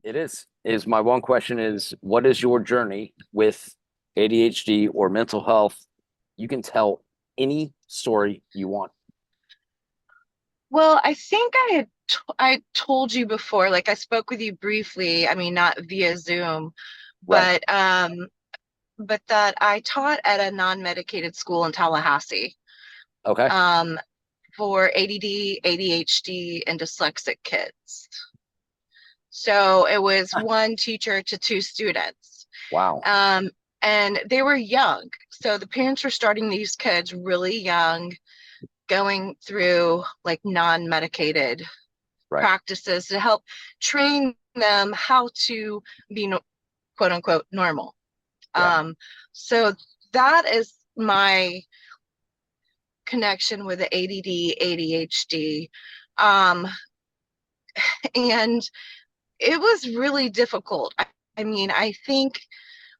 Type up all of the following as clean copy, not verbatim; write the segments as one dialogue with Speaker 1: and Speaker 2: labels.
Speaker 1: It is my one question is what is your journey with ADHD or mental health? You can tell any story you want.
Speaker 2: Well, I think I told you before, like I spoke with you briefly, I mean not via Zoom,
Speaker 1: Right.
Speaker 2: but that I taught at a non-medicated school in Tallahassee,
Speaker 1: Okay.
Speaker 2: um, for ADD, ADHD, and dyslexic kids. So it was one teacher to two students.
Speaker 1: Wow.
Speaker 2: Um, and they were young. So the parents were starting these kids really young, going through like non-medicated
Speaker 1: Right.
Speaker 2: practices to help train them how to be quote unquote normal.
Speaker 1: Yeah.
Speaker 2: So that is my connection with the ADD, ADHD. Um, and it was really difficult. I mean, I think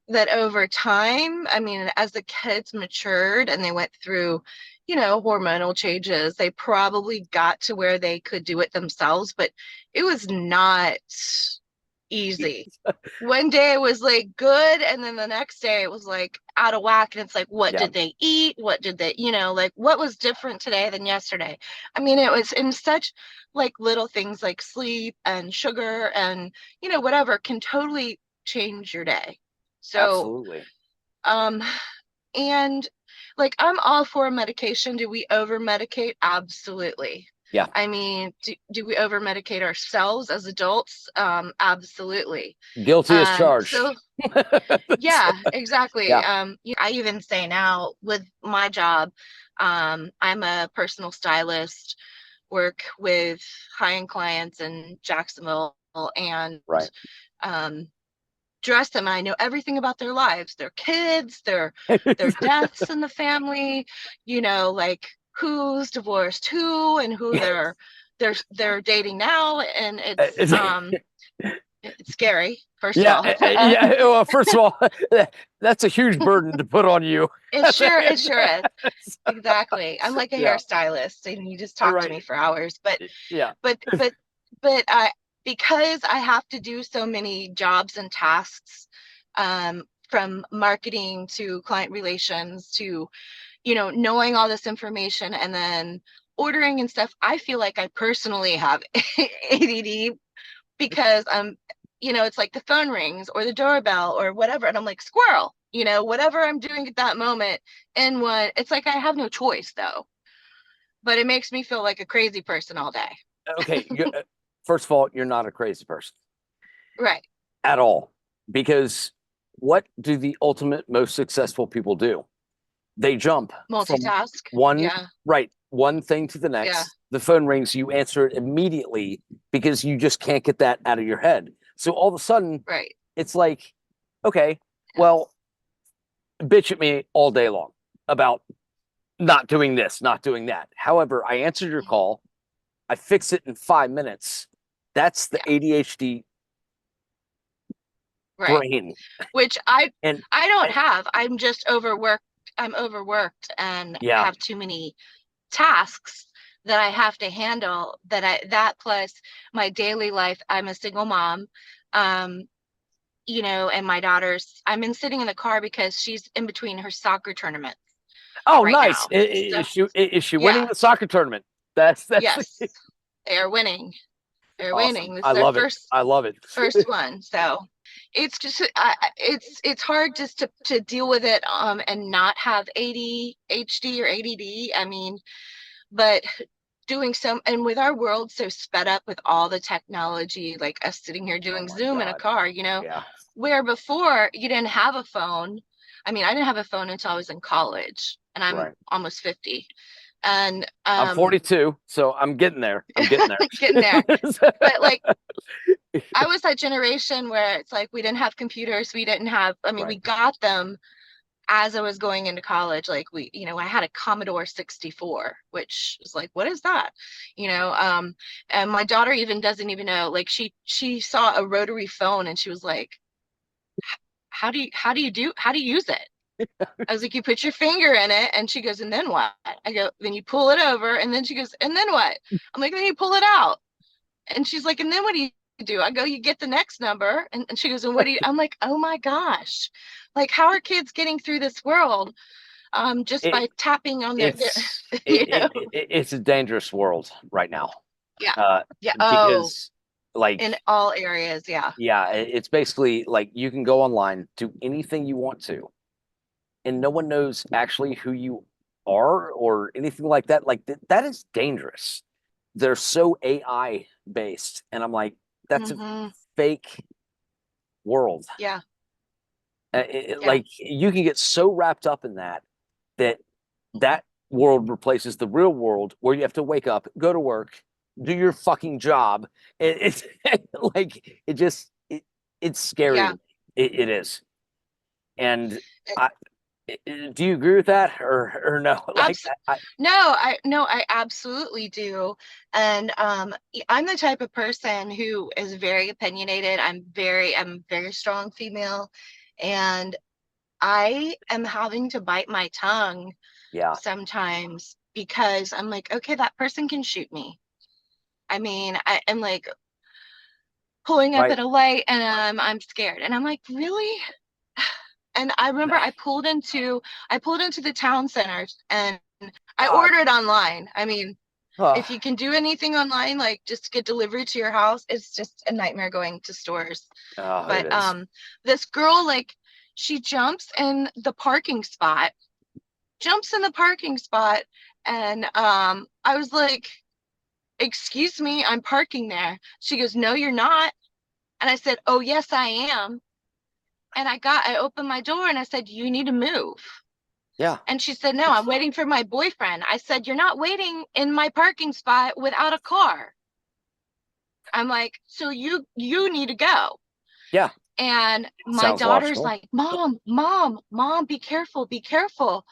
Speaker 2: that over time, I mean, as the kids matured and they went through, hormonal changes, they probably got to where they could do it themselves, but it was not easy. One day it was like good, and then the next day it was like out of whack. And it's like, what
Speaker 1: Yeah.
Speaker 2: did they eat? What did they, like what was different today than yesterday? I mean, it was in such like little things like sleep and sugar and, whatever can totally change your day. So,
Speaker 1: Absolutely.
Speaker 2: um, and like I'm all for medication. Do we over medicate? Absolutely.
Speaker 1: Yeah.
Speaker 2: I mean, do we over medicate ourselves as adults? Absolutely.
Speaker 1: Guilty as charged.
Speaker 2: So yeah, exactly.
Speaker 1: Yeah.
Speaker 2: I even say now with my job, I'm a personal stylist, work with high-end clients in Jacksonville, and
Speaker 1: Right.
Speaker 2: um, dress them. I know everything about their lives, their kids, their deaths in the family, like who's divorced who and who they're dating now, and it's scary, first of
Speaker 1: Yeah,
Speaker 2: all.
Speaker 1: yeah. Well, first of all, that's a huge burden to put on you.
Speaker 2: It sure is. Exactly. I'm like a
Speaker 1: Yeah,
Speaker 2: hairstylist and you just talk to
Speaker 1: right.
Speaker 2: me for hours. But
Speaker 1: Yeah,
Speaker 2: but but but I because I have to do so many jobs and tasks, from marketing to client relations to, knowing all this information and then ordering and stuff, I feel like I personally have ADD because it's like the phone rings or the doorbell or whatever, and I'm like squirrel, whatever I'm doing at that moment. And what it's like, I have no choice though, but it makes me feel like a crazy person all day.
Speaker 1: okay. First of all, you're not a crazy person
Speaker 2: Right.
Speaker 1: at all. Because what do the ultimate most successful people do? They jump from
Speaker 2: Multitask.
Speaker 1: one,
Speaker 2: Yeah.
Speaker 1: right, one thing to the
Speaker 2: Yeah.
Speaker 1: next. The phone rings, you answer it immediately because you just can't get that out of your head. So all of a sudden,
Speaker 2: Right.
Speaker 1: it's like, okay, well,
Speaker 2: Yes.
Speaker 1: bitch at me all day long about not doing this, not doing that. However, I answered your call. I fix it in 5 minutes. That's the
Speaker 2: Yeah.
Speaker 1: ADHD
Speaker 2: Right.
Speaker 1: brain.
Speaker 2: Which I
Speaker 1: And,
Speaker 2: I don't
Speaker 1: and
Speaker 2: have. I'm just overworked. I'm overworked and
Speaker 1: yeah,
Speaker 2: have too many tasks that I have to handle, that plus my daily life. I'm a single mom. Um, and my daughter's, I'm in sitting in the car because she's in between her soccer tournaments
Speaker 1: oh,
Speaker 2: right
Speaker 1: nice.
Speaker 2: now. So
Speaker 1: Is she winning
Speaker 2: yeah,
Speaker 1: the soccer tournament? That's
Speaker 2: yes, they are winning. They're
Speaker 1: awesome.
Speaker 2: winning. This is
Speaker 1: I
Speaker 2: their
Speaker 1: love it.
Speaker 2: first
Speaker 1: I love it.
Speaker 2: first one. So it's just it's hard just to deal with it, and not have ADHD or ADD. I mean, but doing some, and with our world so sped up with all the technology, like us sitting here
Speaker 1: Oh
Speaker 2: doing
Speaker 1: my
Speaker 2: Zoom in a
Speaker 1: God.
Speaker 2: car,
Speaker 1: Yeah.
Speaker 2: where before you didn't have a phone. I mean, I didn't have a phone until I was in college, and I'm
Speaker 1: Right.
Speaker 2: almost 50. And
Speaker 1: I'm 42, so I'm getting there. I'm getting
Speaker 2: getting there.
Speaker 1: there.
Speaker 2: But like I was that generation where it's like we didn't have computers, we didn't have, I mean,
Speaker 1: Right.
Speaker 2: we got them as I was going into college. Like I had a Commodore 64, which is like, what is that? And my daughter even doesn't even know, like she saw a rotary phone and she was like, how do you use it? I was like, you put your finger in it, and she goes, and then what? I go, then you pull it over, and then she goes, and then what? I'm like, then you pull it out. And she's like, and then what do you do? I go, you get the next number. And she goes, and what do you, I'm like, oh my gosh, like how are kids getting through this world just
Speaker 1: It,
Speaker 2: by tapping on their you know?
Speaker 1: it's a dangerous world right now.
Speaker 2: Yeah.
Speaker 1: Uh,
Speaker 2: Yeah. Oh,
Speaker 1: because like,
Speaker 2: in all areas. Yeah.
Speaker 1: yeah, it's basically like you can go online, do anything you want to, and no one knows actually who you are or anything like that. Like that is dangerous. They're so AI based, and I'm like, that's a
Speaker 2: Hmm.
Speaker 1: fake world.
Speaker 2: Yeah. Yeah.
Speaker 1: Like you can get so wrapped up in that that world replaces the real world where you have to wake up, go to work, do your fucking job. It's like it's scary to
Speaker 2: Yeah.
Speaker 1: me. It is. And I do you agree with that or no? Like
Speaker 2: Abs no, I absolutely do. And I'm the type of person who is very opinionated. I'm very strong female, and I am having to bite my tongue
Speaker 1: yeah,
Speaker 2: sometimes because I'm like, okay, that person can shoot me. I mean, I am like pulling up
Speaker 1: right.
Speaker 2: at a light and I'm scared. And I'm like, really? And I remember I pulled into the town centers and I
Speaker 1: God.
Speaker 2: ordered online. I mean,
Speaker 1: Oh,
Speaker 2: if you can do anything online, like just get delivery to your house, it's just a nightmare going to stores.
Speaker 1: oh, it
Speaker 2: But
Speaker 1: is.
Speaker 2: this girl, like, she jumps in the parking spot, jumps in the parking spot, and I was like, excuse me, I'm parking there. She goes, no, you're not. And I said, oh yes, I am. And I opened my door and I said, you need to move.
Speaker 1: Yeah.
Speaker 2: And she said, no, I'm waiting for my boyfriend. I said, you're not waiting in my parking spot without a car. I'm like, so you need to go.
Speaker 1: Yeah.
Speaker 2: And my
Speaker 1: Sounds
Speaker 2: daughter's
Speaker 1: logical.
Speaker 2: like, mom, be careful, be careful.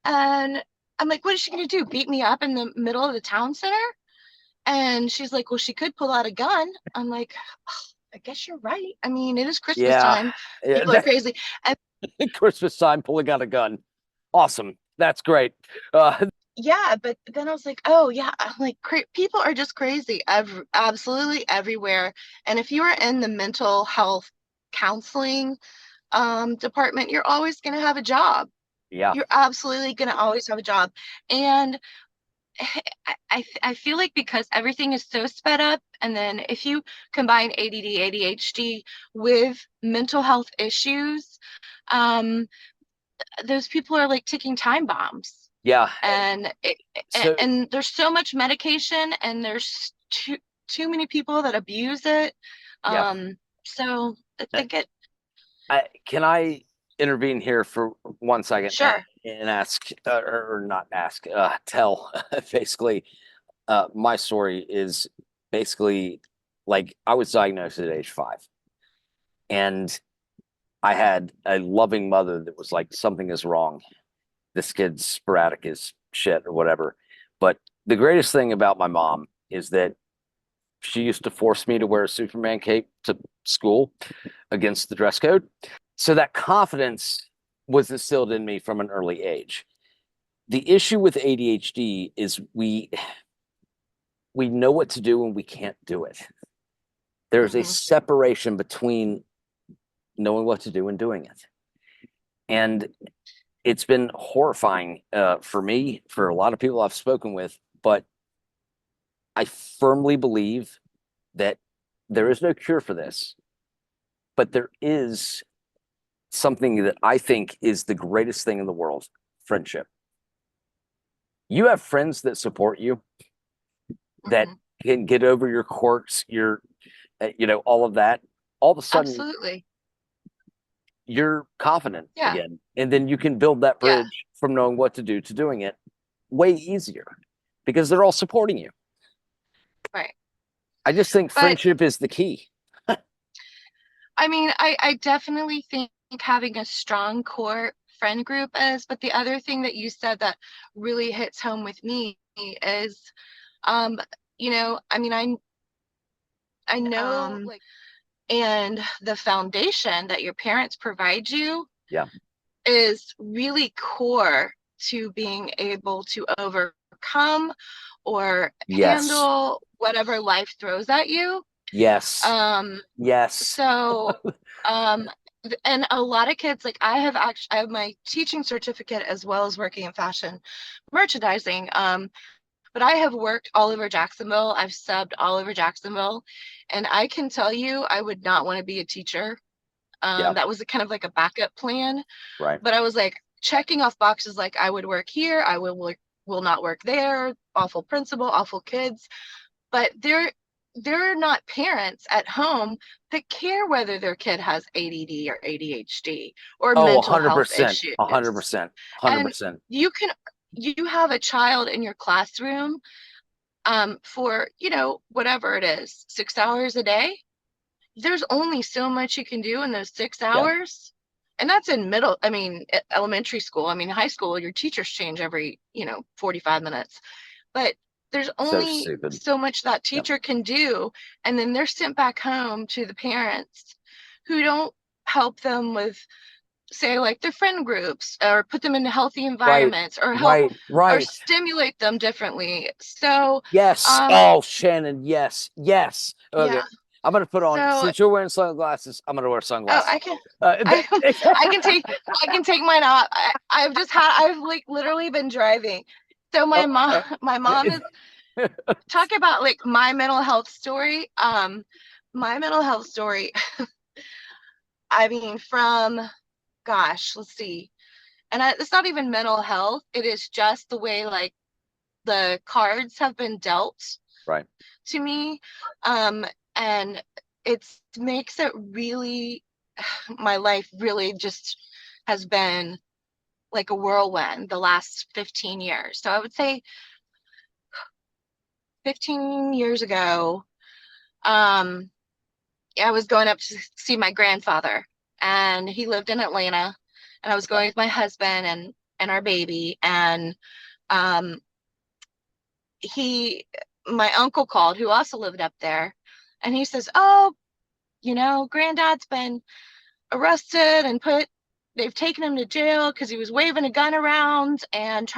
Speaker 2: And I'm like, what is she gonna do? Beat me up in the middle of the town center? And she's like, well, she could pull out a gun. I'm like, oh, I guess you're right. I mean, it is Christmas
Speaker 1: Yeah.
Speaker 2: time.
Speaker 1: Yeah.
Speaker 2: People are crazy. And
Speaker 1: Christmas time pulling out a gun. Awesome. That's great.
Speaker 2: yeah, but then I was like, oh yeah, I'm like people are just crazy absolutely everywhere. And if you are in the mental health counseling department, you're always going to have a job.
Speaker 1: yeah.
Speaker 2: You're absolutely going to always have a job. And I feel like because everything is so sped up, and then if you combine ADD, ADHD with mental health issues, um, those people are like ticking time bombs.
Speaker 1: Yeah.
Speaker 2: And
Speaker 1: So
Speaker 2: and there's so much medication, and there's too many people that abuse it.
Speaker 1: yeah.
Speaker 2: So I think it.
Speaker 1: Can I intervene here for 1 second
Speaker 2: Sure.
Speaker 1: and ask, or not ask, tell basically, my story is basically like I was diagnosed at age 5, and I had a loving mother that was like, something is wrong. This kid's sporadic as shit or whatever. But the greatest thing about my mom is that she used to force me to wear a Superman cape to school against the dress code. So that confidence was instilled in me from an early age. The issue with ADHD is we know what to do and we can't do it. There's a
Speaker 2: Hmm.
Speaker 1: separation between knowing what to do and doing it. And it's been horrifying for me, for a lot of people I've spoken with, but I firmly believe that there is no cure for this, but there is something that I think is the greatest thing in the world: friendship. You have friends that support you, that
Speaker 2: Hmm.
Speaker 1: can get over your quirks, your, all of that. All of a sudden,
Speaker 2: Absolutely.
Speaker 1: you're confident
Speaker 2: Yeah.
Speaker 1: again. And then you can build that
Speaker 2: Yeah.
Speaker 1: bridge from knowing what to do to doing it way easier because they're all supporting you.
Speaker 2: Right.
Speaker 1: I just think
Speaker 2: But
Speaker 1: friendship is the key.
Speaker 2: I mean, I definitely think having a strong core friend group is, but the other thing that you said that really hits home with me is, um, I mean, I know like, and the foundation that your parents provide you
Speaker 1: Yeah.
Speaker 2: is really core to being able to overcome or
Speaker 1: Yes.
Speaker 2: handle whatever life throws at you.
Speaker 1: Yes.
Speaker 2: Um,
Speaker 1: Yes.
Speaker 2: so, um, and a lot of kids, like I have my teaching certificate as well as working in fashion merchandising. But I have worked all over Jacksonville. I've subbed all over Jacksonville, and I can tell you, I would not want to be a teacher.
Speaker 1: Yeah.
Speaker 2: That was a kind of like a backup plan,
Speaker 1: Right.
Speaker 2: but I was like checking off boxes like I would work here, will not work there, awful principal, awful kids. But they're not parents at home that care whether their kid has ADD or ADHD or
Speaker 1: Oh,
Speaker 2: mental health
Speaker 1: 100%.
Speaker 2: issues.
Speaker 1: 100%.
Speaker 2: And
Speaker 1: 100%.
Speaker 2: you have a child in your classroom for, whatever it is, 6 hours a day. There's only so much you can do in those six
Speaker 1: Yeah.
Speaker 2: hours. And that's in elementary school. I mean, high school, your teachers change every, 45 minutes. But there's
Speaker 1: So
Speaker 2: only
Speaker 1: stupid.
Speaker 2: so much that
Speaker 1: Yep.
Speaker 2: teacher can do. And then they're sent back home to the parents who don't help them with, say, like their friend groups or put them into healthy
Speaker 1: Right.
Speaker 2: environments or help
Speaker 1: Right.
Speaker 2: or
Speaker 1: Right.
Speaker 2: stimulate them differently. So,
Speaker 1: Yes.
Speaker 2: um,
Speaker 1: Oh, Shannon. Yes. Yes. Okay.
Speaker 2: yeah.
Speaker 1: I'm gonna put on,
Speaker 2: So,
Speaker 1: since you're wearing sunglasses, I'm gonna wear
Speaker 2: oh,
Speaker 1: sunglasses.
Speaker 2: I can,
Speaker 1: Uh,
Speaker 2: I, I can take, I can take mine off. I've like literally been driving. So
Speaker 1: oh,
Speaker 2: my mom is talk about like my mental health story. My mental health story. I mean, from gosh, let's see, and it's not even mental health. It is just the way like the cards have been dealt
Speaker 1: right.
Speaker 2: to me, and it makes it really my life really just has been like a whirlwind the last 15 years. So I would say 15 years ago, um, I was going up to see my grandfather, and he lived in Atlanta, and I was
Speaker 1: Okay.
Speaker 2: going with my husband and our baby, and um, he, my uncle called, who also lived up there, and he says, "Oh, Granddad's been arrested and they've taken him to jail because he was waving a gun around and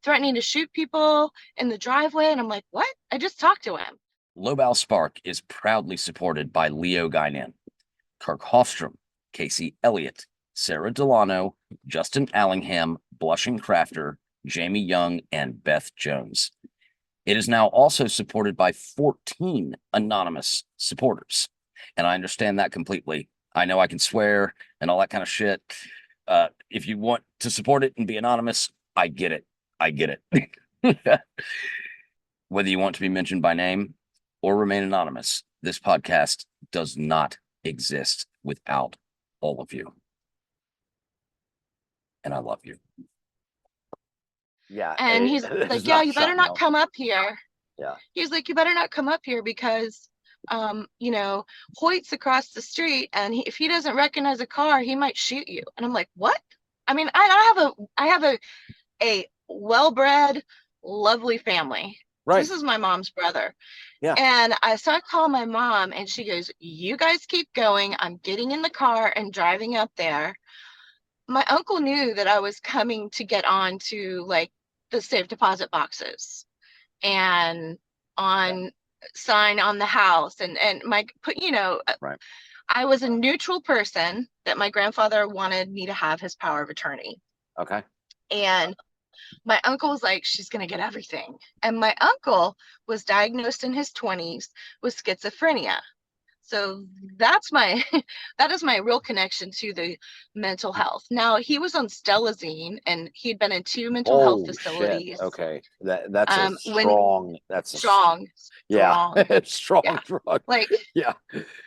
Speaker 2: threatening to shoot people in the driveway." And I'm like, "What? I just talked to him."
Speaker 1: Lobau Spark is proudly supported by Leo Guinan, Kirk Hofstrom, Casey Elliott, Sarah Delano, Justin Allingham, Blushing Crafter, Jamie Young, and Beth Jones. It is now also supported by 14 anonymous supporters. And I understand that completely. I know I can swear and all that kind of shit. If you want to support it and be anonymous, I get it. I get it. Whether you want to be mentioned by name or remain anonymous, this podcast does not exist without all of you. And I love you. Yeah,
Speaker 2: And he's
Speaker 1: this is
Speaker 2: like, "Yeah,
Speaker 1: not
Speaker 2: you better
Speaker 1: shot me
Speaker 2: not
Speaker 1: out.
Speaker 2: come up here."
Speaker 1: Yeah,
Speaker 2: He's like, "You better not come up here because, Hoyt's across the street, and if he doesn't recognize a car, he might shoot you." And I'm like, "What?" I mean, I have a well-bred, lovely family.
Speaker 1: right.
Speaker 2: This is my mom's brother.
Speaker 1: Yeah,
Speaker 2: And I call my mom, and she goes, "You guys keep going. I'm getting in the car and driving up there." My uncle knew that I was coming to get on to like the safe deposit boxes and
Speaker 1: yeah,
Speaker 2: on sign on the house and my put
Speaker 1: right.
Speaker 2: I was a neutral person that my grandfather wanted me to have his power of attorney.
Speaker 1: Okay.
Speaker 2: And my uncle was like, "She's going to get everything." And my uncle was diagnosed in his 20s with schizophrenia. So that is my real connection to the mental health. Now, he was on Stelazine, and he'd been in two mental health
Speaker 1: Oh shit.
Speaker 2: facilities.
Speaker 1: Okay. That's a
Speaker 2: When
Speaker 1: strong, that's a
Speaker 2: strong,
Speaker 1: yeah,
Speaker 2: strong,
Speaker 1: strong
Speaker 2: yeah,
Speaker 1: drug.
Speaker 2: like
Speaker 1: Yeah.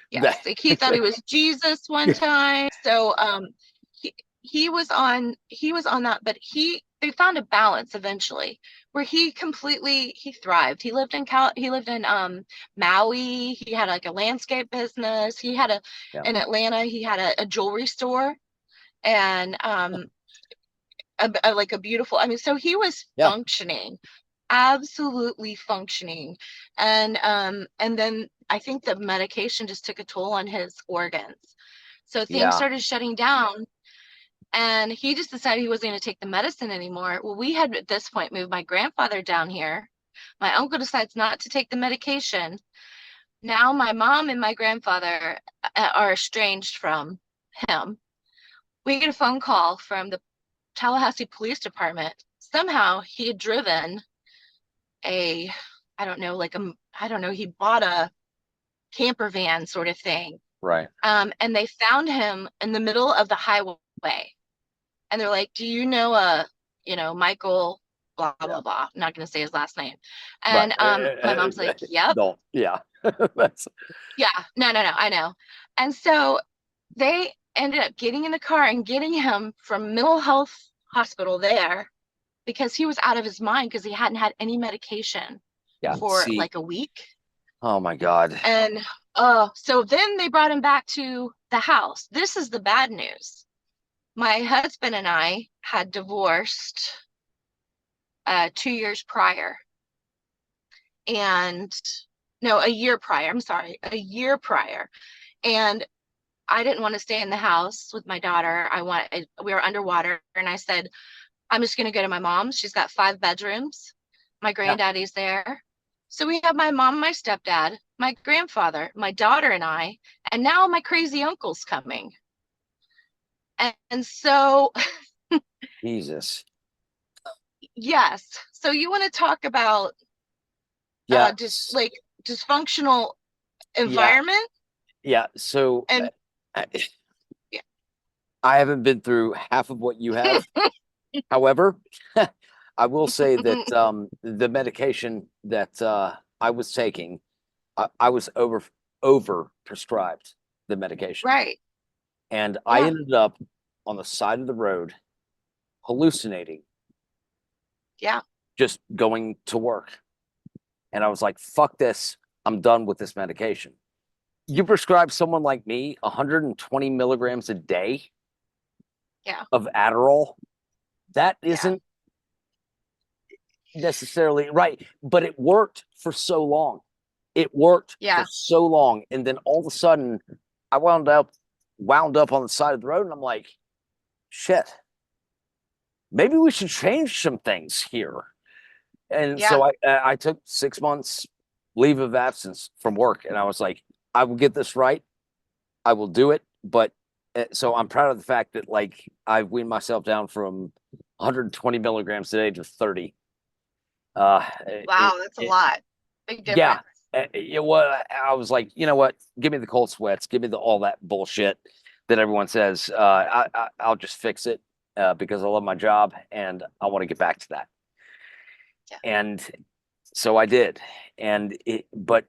Speaker 2: yes,
Speaker 1: That
Speaker 2: like he thought he was Jesus one time. So he he was on that, but they found a balance eventually where he thrived. He lived in Maui. He had like a landscape business.
Speaker 1: yeah,
Speaker 2: In Atlanta, he had a jewelry store and like a beautiful, I mean, so he was
Speaker 1: yeah,
Speaker 2: functioning, absolutely functioning. And then I think the medication just took a toll on his organs. So things
Speaker 1: yeah.
Speaker 2: started shutting down, and he just decided he wasn't going to take the medicine anymore. Well, we had at this point moved my grandfather down here. My uncle decides not to take the medication. Now my mom and my grandfather are estranged from him. We get a phone call from the Tallahassee Police Department. Somehow he had driven a, I don't know, I don't know, he bought a camper van sort of thing.
Speaker 1: Right.
Speaker 2: And they found him in the middle of the highway. And they're like, do you know Michael, blah,
Speaker 1: Yeah.
Speaker 2: blah, blah. I'm not going to say his last name.
Speaker 1: Right.
Speaker 2: And my mom's like, yep.
Speaker 1: Don't. Yeah. That's
Speaker 2: Yeah, no, no, no, I know. And so they ended up getting in the car and getting him from mental health hospital there because he was out of his mind because he hadn't had any medication
Speaker 1: yeah.
Speaker 2: for
Speaker 1: See.
Speaker 2: like a week.
Speaker 1: Oh my God.
Speaker 2: And so then they brought him back to the house. This is the bad news. My husband and I had divorced 2 years prior. And no, a year prior. I'm sorry, a year prior. And I didn't want to stay in the house with my daughter. We were underwater, and I said, I'm just going to go to my mom's. She's got 5 bedrooms. My
Speaker 1: Yeah.
Speaker 2: granddaddy's there. So we have my mom, my stepdad, my grandfather, my daughter, and I, and now my crazy uncle's coming. And so,
Speaker 1: Jesus.
Speaker 2: yes. So you want to talk about
Speaker 1: Yeah.
Speaker 2: like dysfunctional
Speaker 1: Yeah.
Speaker 2: environment?
Speaker 1: Yeah. So
Speaker 2: And
Speaker 1: I,
Speaker 2: yeah.
Speaker 1: I haven't been through half of what you have. However, I will say that the medication that I was taking, I was over prescribed the medication,
Speaker 2: Right.
Speaker 1: and I
Speaker 2: Yeah.
Speaker 1: ended up on the side of the road hallucinating,
Speaker 2: Yeah.
Speaker 1: just going to work. And I was like, "Fuck this! I'm done with this medication." You prescribe someone like me 120 milligrams a day
Speaker 2: Yeah.
Speaker 1: of Adderall. That
Speaker 2: Yeah.
Speaker 1: isn't necessarily right, but it worked for so long. It worked for
Speaker 2: Yeah.
Speaker 1: so long, and then all of a sudden, I wound up on the side of the road, and I'm like, shit, maybe we should change some things here. And
Speaker 2: Yeah.
Speaker 1: so I took 6 months leave of absence from work, and I was like, I will get this right. I will do it. But so I'm proud of the fact that like I've weaned myself down from 120 milligrams a day to 30. Uh,
Speaker 2: Wow, that's a lot. Big
Speaker 1: yeah,
Speaker 2: difference.
Speaker 1: I was like, you know what? Give me the cold sweats. Give me all that bullshit that everyone says. I'll just fix it because I love my job and I want to get back to that.
Speaker 2: Yeah.
Speaker 1: And so I did. But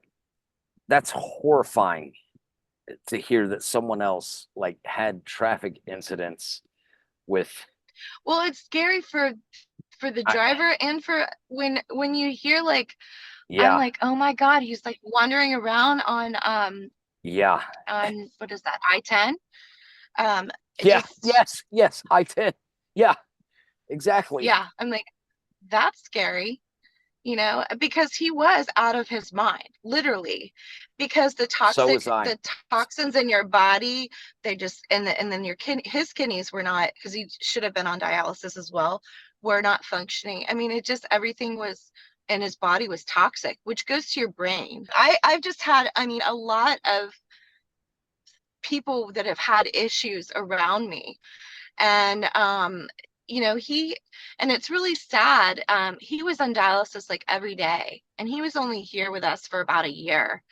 Speaker 1: that's horrifying to hear that someone else like had traffic incidents with.
Speaker 2: Well, it's scary for the
Speaker 1: I,
Speaker 2: driver and for when you hear like I'm
Speaker 1: yeah,
Speaker 2: like, "Oh my God, he's like wandering around
Speaker 1: yeah,
Speaker 2: on what is that? I-10?" It
Speaker 1: yeah,
Speaker 2: just
Speaker 1: yes, I did. Yeah, exactly.
Speaker 2: yeah, I'm like that's scary. Because he was out of his mind, literally, because
Speaker 1: So was I.
Speaker 2: the toxins in your body, they just, and then his kidneys were not, because he should have been on dialysis as well, were not functioning. I mean, it just, everything was, and his body was toxic, which goes to your brain. I've just had, I mean, a lot of people that have had issues around me and he and it's really sad. He was on dialysis like every day and he was only here with us for about a year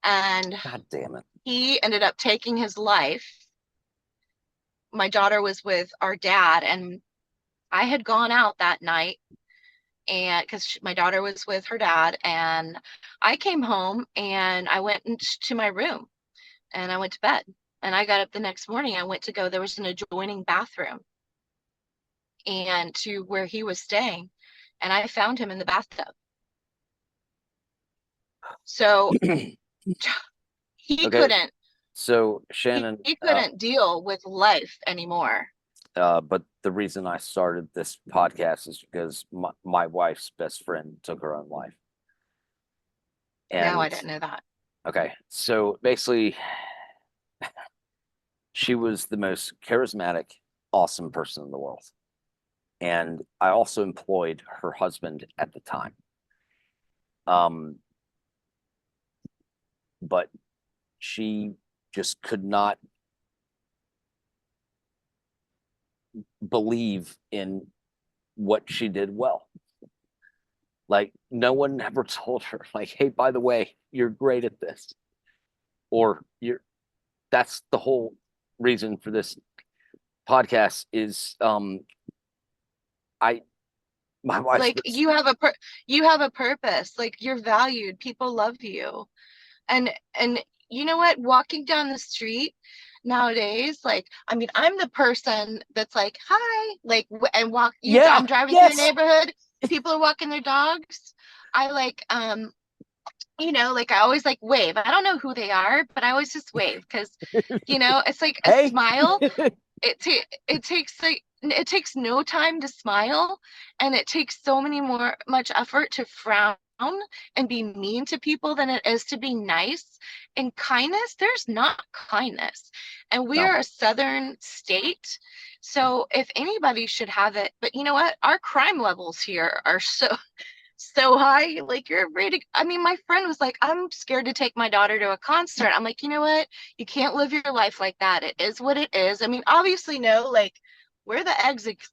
Speaker 2: and
Speaker 1: God damn it.
Speaker 2: he ended up taking his life. My daughter was with our dad and I had gone out that night and because my daughter was with her dad and I came home and I went into my room and I went to bed and I got up the next morning. I went to go, there was an adjoining bathroom and to where he was staying, and I found him in the bathtub. So he
Speaker 1: Okay,
Speaker 2: couldn't
Speaker 1: so
Speaker 2: he,
Speaker 1: Shannon,
Speaker 2: he couldn't deal with life anymore.
Speaker 1: but the reason I started this podcast is because my wife's best friend took her own life.
Speaker 2: No, I
Speaker 1: And
Speaker 2: didn't know that.
Speaker 1: okay, so basically, she was the most charismatic, awesome person in the world. And I also employed her husband at the time. Um, but she just could not believe in what she did well. Like no one ever told her, like, hey, by the way, you're great at this. Or you're that's the whole reason for this podcast is I my wife's
Speaker 2: Like
Speaker 1: been
Speaker 2: you have a purpose. Like you're valued. People love you. And you know what? Walking down the street nowadays, like I mean, I'm the person that's like, "Hi," like and walk you
Speaker 1: yeah,
Speaker 2: I'm driving through a
Speaker 1: yes.
Speaker 2: neighborhood, people are walking their dogs. I like like I always like wave. I don't know who they are, but I always just wave because it's like a
Speaker 1: Hey.
Speaker 2: smile. It takes like it takes no time to smile, and it takes so much effort to frown and be mean to people than it is to be nice. And kindness, there's not kindness. And we
Speaker 1: No.
Speaker 2: are a southern state, so if anybody should have it, but you know what? Our crime levels here are so high. Like you're ready to, I mean, my friend was like, I'm scared to take my daughter to a concert. I'm like, you know what? You can't live your life like that. It is what it is. I mean, obviously know like where the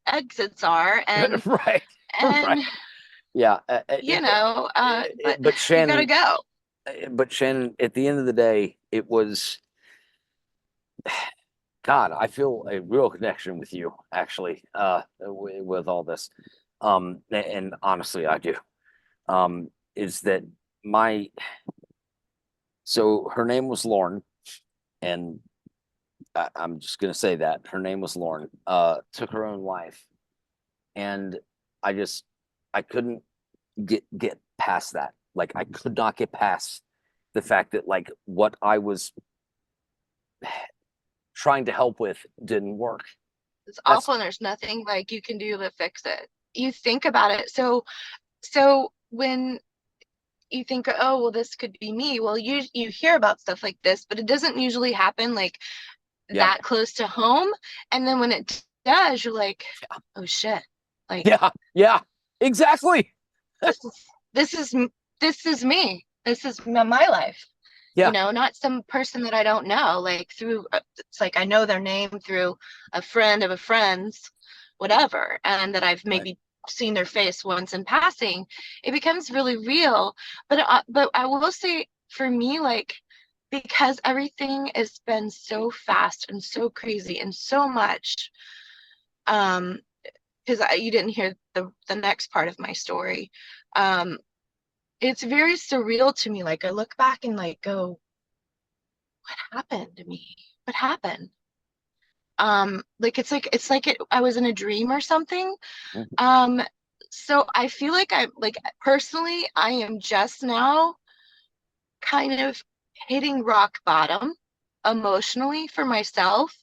Speaker 2: exits are
Speaker 1: Right.
Speaker 2: and
Speaker 1: Right. Yeah.
Speaker 2: but
Speaker 1: But
Speaker 2: you gotta go.
Speaker 1: Shannon, at the end of the day, it was God, I feel a real connection with you, actually, with all this. And honestly, I do. Is that my so her name was Lauren, and I'm just gonna say that her name was Lauren. Took her own life, and I just I couldn't get past that. Like I could not get past the fact that like what I was trying to help with didn't work.
Speaker 2: It's
Speaker 1: That's
Speaker 2: awful and there's nothing like you can do to fix it. You think about it. So when you think, oh, well, this could be me. Well, you hear about stuff like this, but it doesn't usually happen like
Speaker 1: yeah,
Speaker 2: that close to home. And then when it does, you're like, oh shit, like
Speaker 1: yeah, yeah, exactly.
Speaker 2: this is this is this is me. This is my life.
Speaker 1: Yeah,
Speaker 2: Not some person that I don't know, like through it's like I know their name through a friend of a friend's, whatever, and that I've
Speaker 1: right.
Speaker 2: maybe seen their face once in passing. It becomes really real. But I will say for me, like because everything has been so fast and so crazy and so much, um, because you didn't hear the next part of my story. Um, it's very surreal to me. Like I look back and like go, what happened to me? What happened? Like I was in a dream or something.
Speaker 1: Mhm.
Speaker 2: Um, so I feel like I like personally I am just now kind of hitting rock bottom emotionally for myself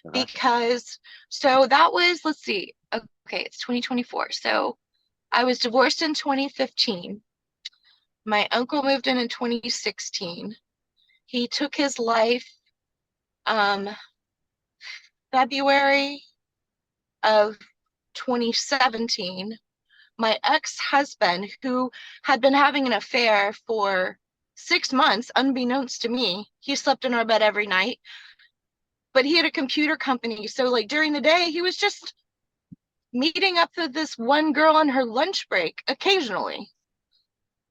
Speaker 1: Okay.
Speaker 2: because so that was, let's see, okay, it's 2024. So I was divorced in 2015. My uncle moved in 2016. He took his life um February of 2017. My ex-husband, who had been having an affair for 6 months, unbeknownst to me, he slept in our bed every night, but he had a computer company. So, like, during the day, he was just meeting up with this one girl on her lunch break occasionally.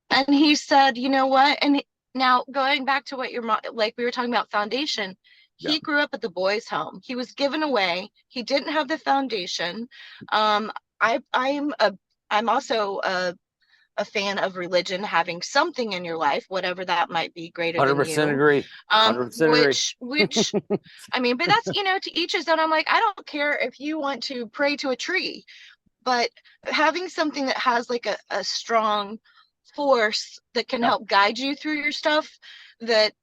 Speaker 2: And he said, you know what? And now going back to what your mom, like we were talking about foundation,
Speaker 1: Yeah.
Speaker 2: he grew up at the boys' home. He was given away. He didn't have the foundation. Um, I'm also a fan of religion having something in your life, whatever that might be, greater than
Speaker 1: 100%
Speaker 2: you.
Speaker 1: agree. 100% agree.
Speaker 2: Which I mean, but that's to each his own. I'm like, I don't care if you want to pray to a tree, but having something that has like a strong force that can
Speaker 1: Yeah.
Speaker 2: help guide you through your stuff, that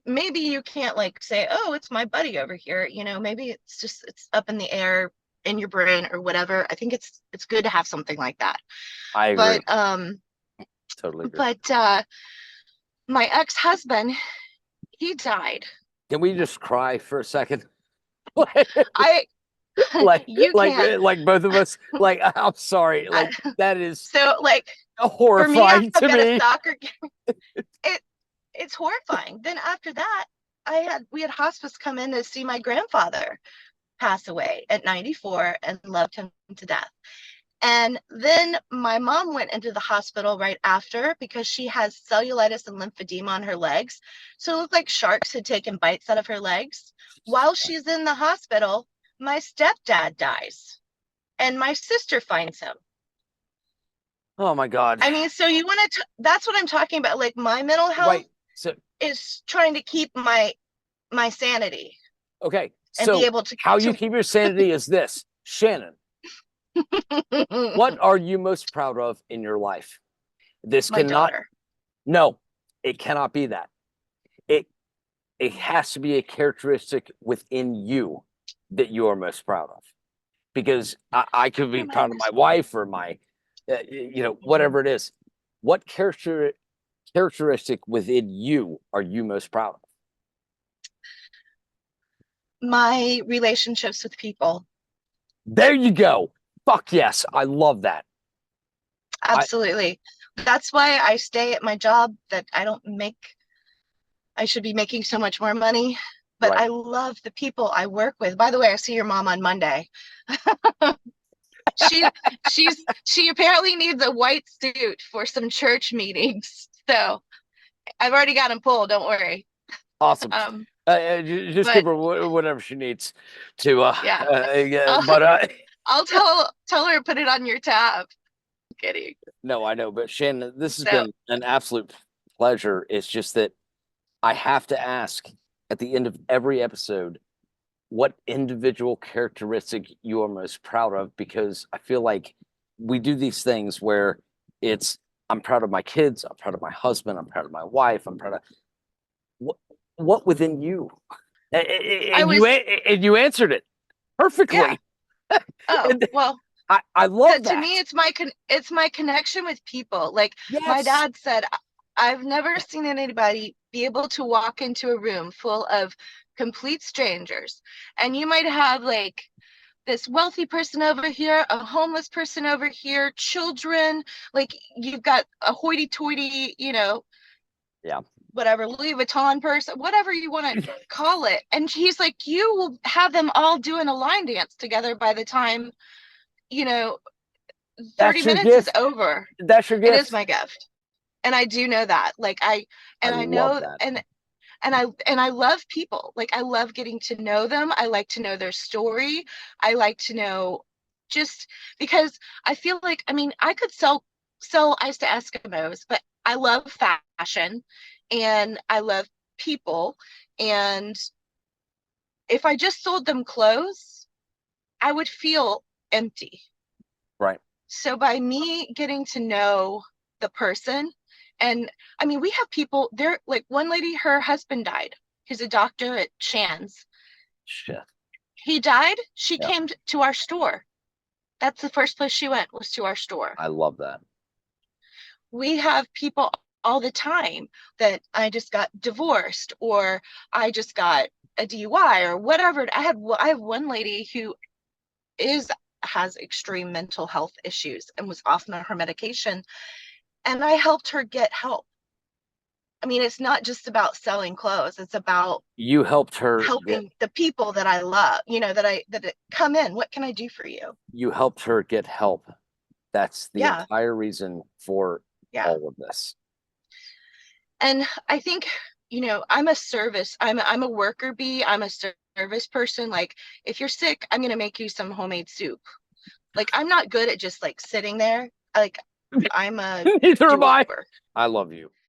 Speaker 2: maybe you can't like say, oh, it's my buddy over here, maybe it's up in the air in your brain or whatever. I think it's good to have something like that.
Speaker 1: I
Speaker 2: but
Speaker 1: agree.
Speaker 2: um
Speaker 1: Totally agree.
Speaker 2: but my ex-husband, he died.
Speaker 1: Can we just cry for a second? like,
Speaker 2: I
Speaker 1: like,
Speaker 2: You can't.
Speaker 1: like both of us. Like, I'm sorry.
Speaker 2: I,
Speaker 1: Like, that is
Speaker 2: so like for me,
Speaker 1: horrifying
Speaker 2: I've
Speaker 1: to
Speaker 2: got a
Speaker 1: me.
Speaker 2: soccer game. it's horrifying. Then after that, we had hospice come in to see my grandfather pass away at 94 and loved him to death. And then my mom went into the hospital right after because she has cellulitis and lymphedema on her legs. So it looked like sharks had taken bites out of her legs. While she's in the hospital, my stepdad dies and my sister finds him.
Speaker 1: Oh my God.
Speaker 2: I mean, so you want to, that's what I'm talking about. Like my mental health
Speaker 1: Right. So,
Speaker 2: is trying to keep my sanity
Speaker 1: okay.
Speaker 2: and be
Speaker 1: So
Speaker 2: able to,
Speaker 1: how you keep your sanity is this, Shannon, what are you most proud of in your life? This
Speaker 2: my
Speaker 1: cannot,
Speaker 2: daughter.
Speaker 1: no, it cannot be that. It it has to be a characteristic within you that you are most proud of. Because I could
Speaker 2: What
Speaker 1: be
Speaker 2: am I
Speaker 1: proud of my
Speaker 2: most
Speaker 1: wife or my, whatever it is. What characteristic within you are you most proud of?
Speaker 2: my relationships with people.
Speaker 1: There you go. Fuck yes, I love that. I
Speaker 2: Absolutely. That's why I stay at my job that I don't make. I should be making so much more money, but
Speaker 1: right.
Speaker 2: I love the people I work with. By the way, I see your mom on Monday. She she apparently needs a white suit for some church meetings. So I've already got him pulled, don't worry.
Speaker 1: Awesome.
Speaker 2: Um,
Speaker 1: Just give
Speaker 2: but
Speaker 1: her whatever she needs to.
Speaker 2: yeah,
Speaker 1: Yeah,
Speaker 2: I'll,
Speaker 1: but
Speaker 2: I'll tell her to put it on your tab. I'm kidding.
Speaker 1: no, I know. But Shannon, this has
Speaker 2: So
Speaker 1: been an absolute pleasure. It's just that I have to ask at the end of every episode what individual characteristic you are most proud of, because I feel like we do these things where it's I'm proud of my kids, I'm proud of my husband, I'm proud of my wife, I'm proud of what within you.
Speaker 2: I
Speaker 1: And
Speaker 2: was,
Speaker 1: you answered it
Speaker 2: yeah.
Speaker 1: perfectly.
Speaker 2: Oh,
Speaker 1: And
Speaker 2: well,
Speaker 1: I love
Speaker 2: to me
Speaker 1: that.
Speaker 2: it's my connection with people. Like my
Speaker 1: Yes.
Speaker 2: dad said, I've never seen anybody be able to walk into a room full of complete strangers, and you might have like this wealthy person over here, a homeless person over here, children, like you've got a hoity-toity,
Speaker 1: Yeah.
Speaker 2: whatever, Louis Vuitton person, whatever you want to call it. And he's like, you will have them all doing a line dance together by the time, you know 30
Speaker 1: That's your
Speaker 2: minutes is
Speaker 1: gift.
Speaker 2: over.
Speaker 1: That's your
Speaker 2: It is
Speaker 1: gift.
Speaker 2: my gift. And I do know that. Like
Speaker 1: I
Speaker 2: and I
Speaker 1: love
Speaker 2: know,
Speaker 1: that.
Speaker 2: and I love people. Like I love getting to know them. I like to know their story. I like to know, just because I feel like, I mean, I could sell ice to Eskimos, but I love fashion and I love people. And if I just sold them clothes, I would feel empty.
Speaker 1: Right.
Speaker 2: So by me getting to know the person, and I mean, we have people there, like one lady, her husband died. He's a doctor at Shands.
Speaker 1: Shit.
Speaker 2: He died. She
Speaker 1: Yeah.
Speaker 2: came to our store. That's the first place she went, was to our store.
Speaker 1: I love that.
Speaker 2: We have people all the time that I just got divorced, or I just got a DUI or whatever. I have one lady who is has extreme mental health issues and was off on her medication, and I helped her get help. I mean, it's not just about selling clothes. It's about
Speaker 1: You helped her get
Speaker 2: helping the people that I love, that come in. What can I do for you?
Speaker 1: you helped her get help. That's the
Speaker 2: Yeah,
Speaker 1: entire reason for
Speaker 2: yeah.
Speaker 1: all of this.
Speaker 2: And I think, I'm a service. I'm a worker bee. I'm a service person. Like if you're sick, I'm gonna make you some homemade soup. Like I'm not good at just like sitting there. Like I'm a
Speaker 1: Neither am I.
Speaker 2: doer.
Speaker 1: I love you.